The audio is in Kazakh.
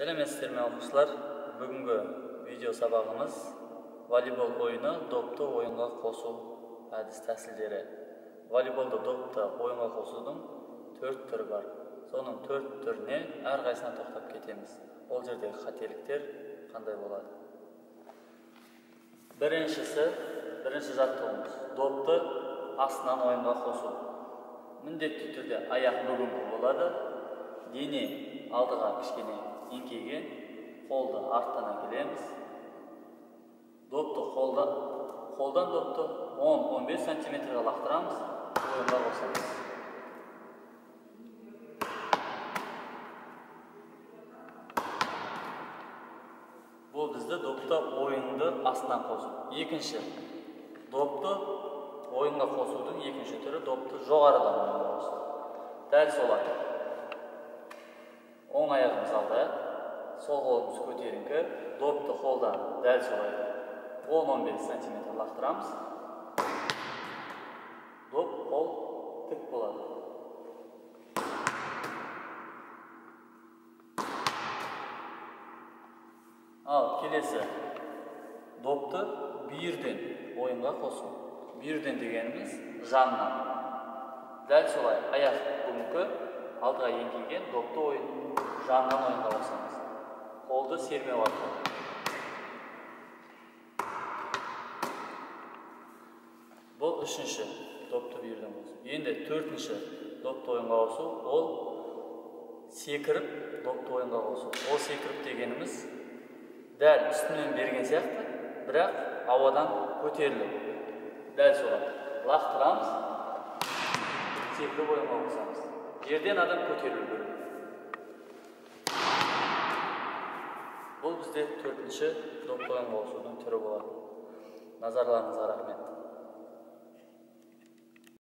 Сәлеметсіздер ме оқушылар? Бүгінгі видео сабағымыз волейбол ойыны допты ойынға қосу әдіс тәсілдері. Волейболды допты ойынға қосудың 4 түрі бар. Соның 4 түріне әрқайсына тоқтап кетеміз. Ол жердегі қателіктер қандай болады? Бірінші жаттығуымыз допты астынан ойынға қосу. Міндетті түрде аяқ бүгінгі болады. Дене алдыға кішкене еңкейген, қолды арттан әкелеміз. Допты қолдан допты 10-15 сантиметрге лақтырамыз, ойынға қосамыз. Бұл бізді допты ойынды астынан қосу. Екінші, допты ойынға қосудың екінші түрі допты жоғарыдан ойынға қосу. Дәл солай. Оң аяғымыз алда, сол қолымыз көтеріңкі, допты қолдан дәл солай 10-15 сантиметр лақтырамыз. Доп қол тік болады. Ал келесі допты бүйірден ойынға қосу. Бүйірден дегеніміз жаннан. Дәл солай аяқ бүгінгі алдыға еңкейген допты жаннан ойынға қосамыз. Қолды сермеу арқылы. Бұл үшінші допты бүйірден қосу. Енді төртінші допты ойынға қосу, ол секіріп допты ойынға қосу. Ол секіріп дегеніміз дәл үстінен берген сияқты, бірақ ауадан көтеріліп. Дәл солай. Лақтырамыз, секіріп ойынға қосамыз. Жерден адам көтерілу керек. Бұл бізде төртінші допты ойынға қосудың түрі болады. Назарларыңызға рахмет.